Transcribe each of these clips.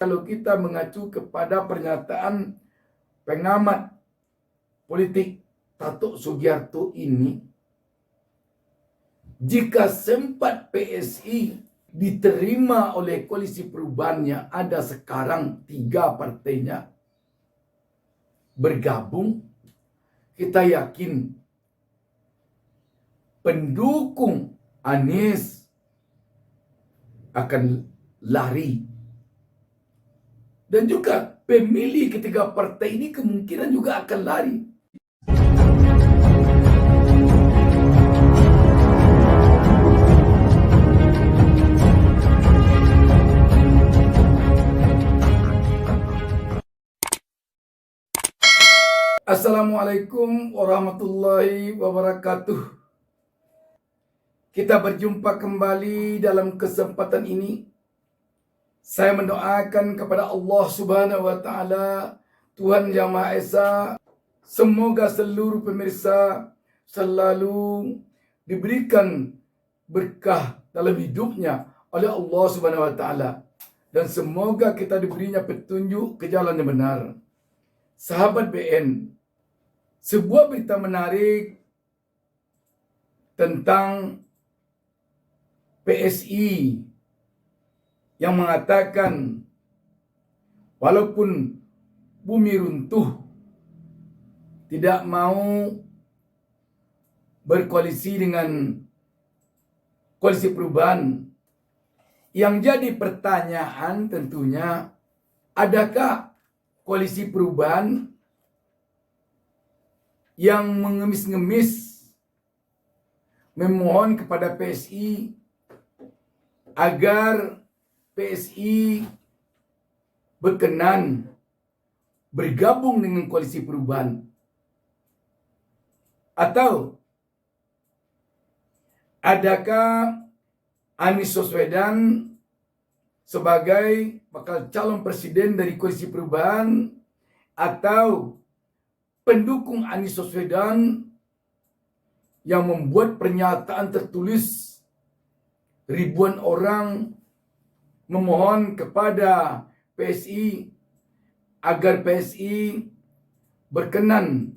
Kalau kita mengacu kepada pernyataan pengamat politik Datuk Sugiarto ini, jika sempat PSI diterima oleh koalisi perubahan yang ada sekarang 3 partainya bergabung, kita yakin pendukung Anies akan lari. Dan juga pemilih ketiga partai ini kemungkinan juga akan lari. Assalamualaikum warahmatullahi wabarakatuh. Kita berjumpa kembali dalam kesempatan ini. Saya mendoakan kepada Allah Subhanahu wa Ta'ala, Tuhan Yang Maha Esa, semoga seluruh pemirsa selalu diberikan berkah dalam hidupnya oleh Allah Subhanahu wa Ta'ala, dan semoga kita diberinya petunjuk ke jalan yang benar. Sahabat BN, sebuah berita menarik tentang PSI yang mengatakan walaupun bumi runtuh tidak mau berkoalisi dengan koalisi perubahan. Yang jadi pertanyaan tentunya, adakah koalisi perubahan yang mengemis-ngemis memohon kepada PSI agar PSI berkenan bergabung dengan koalisi perubahan? Atau adakah Anies Baswedan sebagai bakal calon presiden dari koalisi perubahan atau pendukung Anies Baswedan yang membuat pernyataan tertulis ribuan orang memohon kepada PSI agar PSI berkenan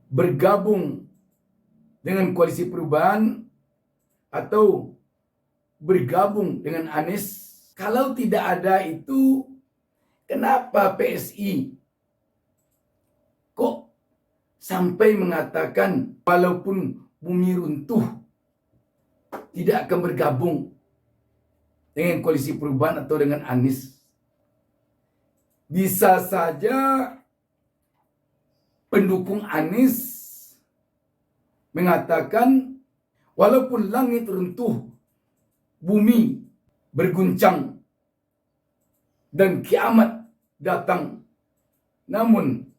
bergabung dengan koalisi perubahan atau bergabung dengan Anies? Kalau tidak ada itu, kenapa PSI kok sampai mengatakan walaupun bumi runtuh tidak akan bergabung dengan koalisi perubahan atau dengan Anies? Bisa saja pendukung Anies mengatakan walaupun langit runtuh, bumi berguncang, dan kiamat datang, namun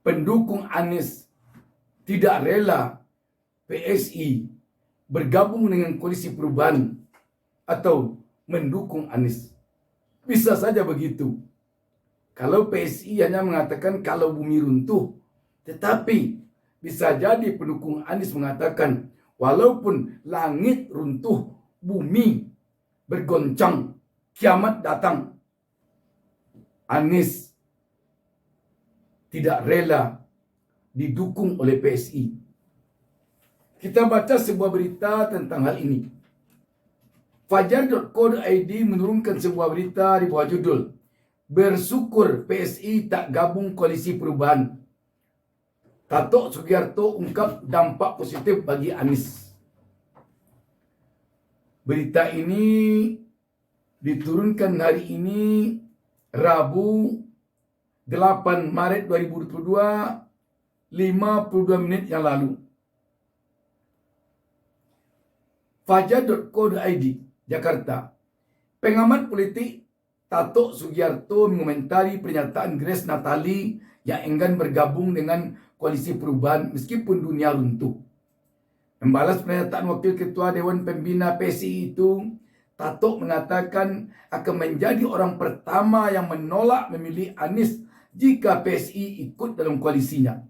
pendukung Anies tidak rela PSI bergabung dengan koalisi perubahan atau mendukung Anies. Bisa saja begitu. Kalau PSI hanya mengatakan kalau bumi runtuh, tetapi bisa jadi pendukung Anies mengatakan walaupun langit runtuh, bumi bergoncang, kiamat datang, Anies tidak rela didukung oleh PSI. Kita baca sebuah berita tentang hal ini. Fajar.co.id menurunkan sebuah berita di bawah judul "Bersyukur PSI tak gabung koalisi perubahan. Datuk Sugiarto ungkap dampak positif bagi Anies." Berita ini diturunkan hari ini, Rabu 8 Maret 2022, 52 menit yang lalu. Fajar.co.id, Jakarta. Pengamat politik Datuk Sugiarto mengomentari pernyataan Grace Natali yang enggan bergabung dengan koalisi perubahan meskipun dunia runtuh. Membalas pernyataan Wakil Ketua Dewan Pembina PSI itu, Datuk mengatakan akan menjadi orang pertama yang menolak memilih Anies jika PSI ikut dalam koalisinya.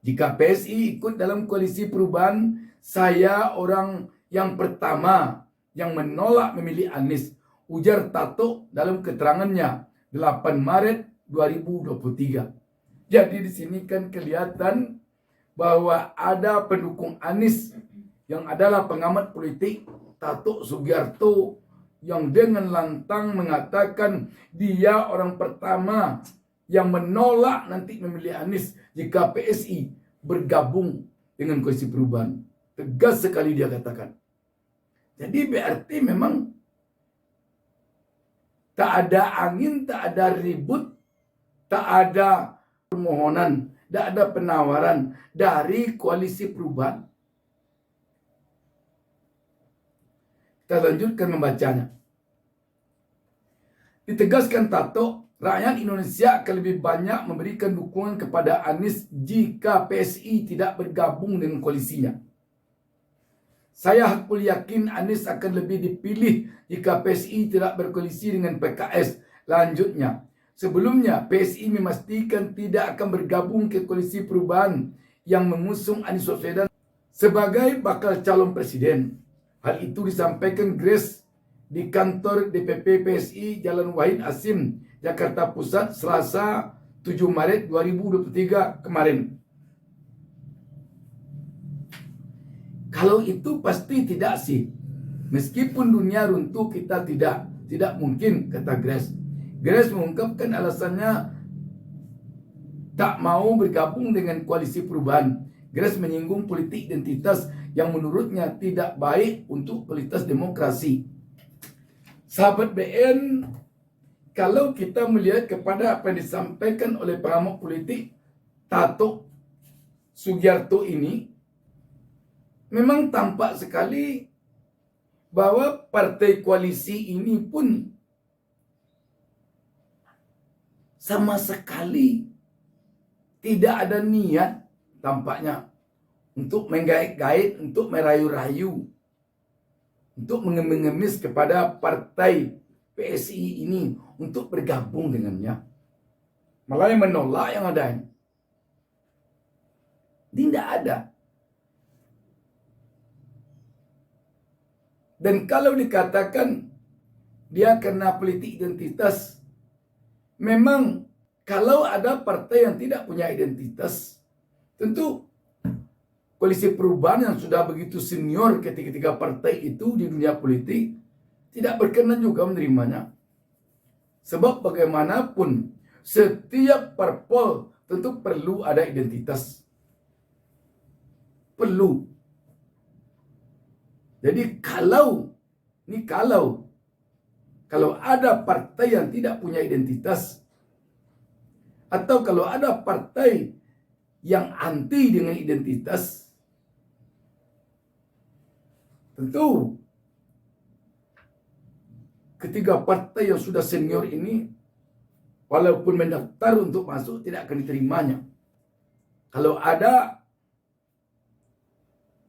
Jika PSI ikut dalam koalisi perubahan, saya orang yang pertama yang menolak memilih Anies, Ujar Tato dalam keterangannya 8 Maret 2023. Jadi di sini kan kelihatan bahwa ada pendukung Anies yang adalah pengamat politik Tato Sugiarto yang dengan lantang mengatakan dia orang pertama yang menolak nanti memilih Anies jika PSI bergabung dengan Koalisi Perubahan. Tegas sekali dia katakan. Jadi berarti memang tak ada angin, tak ada ribut, tak ada permohonan, tak ada penawaran dari Koalisi Perubahan. Kita lanjutkan membacanya. Ditegaskan Tato, rakyat Indonesia akan lebih banyak memberikan dukungan kepada Anies jika PSI tidak bergabung dengan koalisinya. Saya hakul yakin Anies akan lebih dipilih jika PSI tidak berkoalisi dengan PKS. Lanjutnya, sebelumnya PSI memastikan tidak akan bergabung ke Koalisi Perubahan yang mengusung Anies Baswedan sebagai bakal calon presiden. Hal itu disampaikan Grace di kantor DPP PSI Jalan Wahid Hasim, Jakarta Pusat, Selasa 7 Maret 2023 kemarin. Kalau itu pasti tidak sih. Meskipun dunia runtuh kita tidak mungkin, kata Grace. Grace mengungkapkan alasannya tak mau bergabung dengan Koalisi Perubahan. Grace menyinggung politik identitas yang menurutnya tidak baik untuk kualitas demokrasi. Sahabat BN, kalau kita melihat kepada apa yang disampaikan oleh pengamat politik Tato Sugiarto ini, memang tampak sekali bahwa partai koalisi ini pun sama sekali tidak ada niat tampaknya untuk menggait-gait, untuk merayu-rayu, untuk mengemis kepada partai PSI ini untuk bergabung dengannya. Malah yang menolak yang ada. Tidak ada. Dan kalau dikatakan dia kena politik identitas, memang kalau ada partai yang tidak punya identitas, tentu Koalisi Perubahan yang sudah begitu senior ketiga partai itu di dunia politik tidak berkenan juga menerimanya. Sebab bagaimanapun setiap parpol tentu perlu ada identitas. Perlu. Jadi kalau ada partai yang tidak punya identitas, atau kalau ada partai yang anti dengan identitas, tentu ketiga partai yang sudah senior ini walaupun mendaftar untuk masuk tidak akan diterimanya. Kalau ada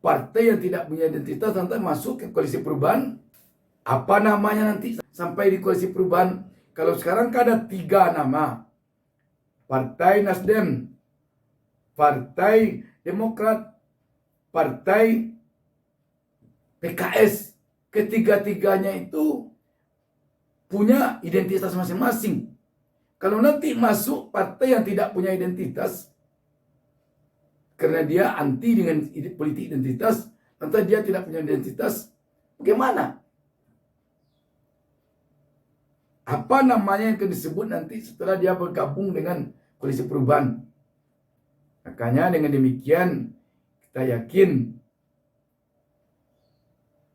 partai yang tidak punya identitas nanti masuk ke Koalisi Perubahan, apa namanya nanti sampai di Koalisi Perubahan? Kalau sekarang kan ada 3 nama. Partai Nasdem, Partai Demokrat, Partai PKS. Ketiga-tiganya itu punya identitas masing-masing. Kalau nanti masuk partai yang tidak punya identitas, karena dia anti dengan politik identitas, nanti dia tidak punya identitas, bagaimana? Apa namanya yang akan disebut nanti setelah dia bergabung dengan Koalisi Perubahan? Makanya dengan demikian kita yakin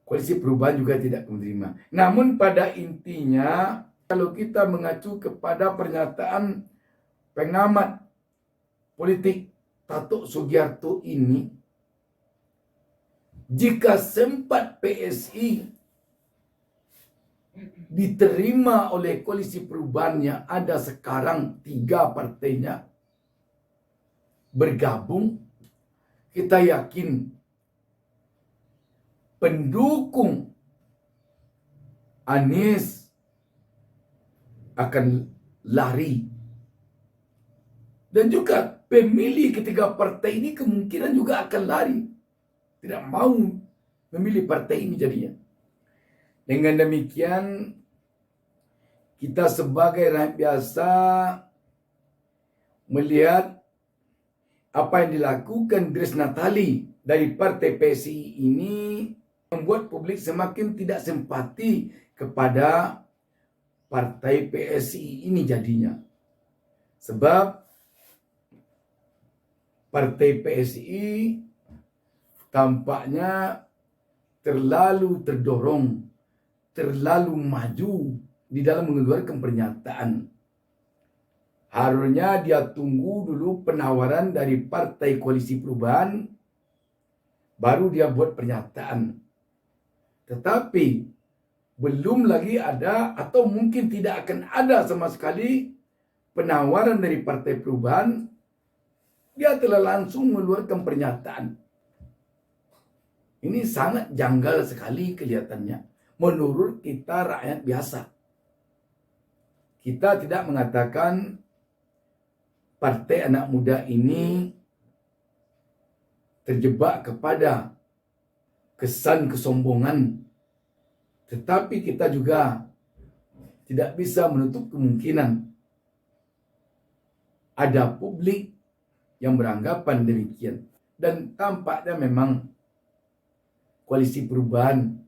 Koalisi Perubahan juga tidak menerima. Namun pada intinya kalau kita mengacu kepada pernyataan pengamat politik Tato Sugiarto ini, jika sempat PSI diterima oleh Koalisi Perubahan yang ada sekarang 3 partainya bergabung, kita yakin pendukung Anies akan lari. Dan juga pemilih ketiga partai ini kemungkinan juga akan lari. Tidak mau memilih partai ini jadinya. Dengan demikian kita sebagai rakyat biasa melihat apa yang dilakukan Grace Natali dari Partai PSI ini membuat publik semakin tidak simpati kepada Partai PSI ini jadinya. Sebab Partai PSI tampaknya terlalu terdorong, terlalu maju di dalam mengeluarkan pernyataan. Harusnya dia tunggu dulu penawaran dari Partai Koalisi Perubahan, baru dia buat pernyataan. Tetapi belum lagi ada atau mungkin tidak akan ada sama sekali penawaran dari Partai Perubahan, dia telah langsung mengeluarkan pernyataan. Ini sangat janggal sekali kelihatannya menurut kita rakyat biasa. Kita tidak mengatakan partai anak muda ini terjebak kepada kesan kesombongan. Tetapi kita juga tidak bisa menutup kemungkinan ada publik yang beranggapan demikian. Dan tampaknya memang Koalisi Perubahan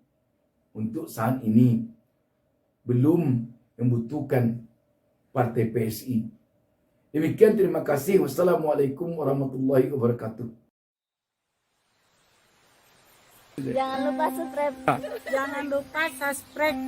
untuk saat ini belum membutuhkan Partai PSI. Demikian, terima kasih. Wassalamualaikum warahmatullahi wabarakatuh. Jangan lupa subscribe.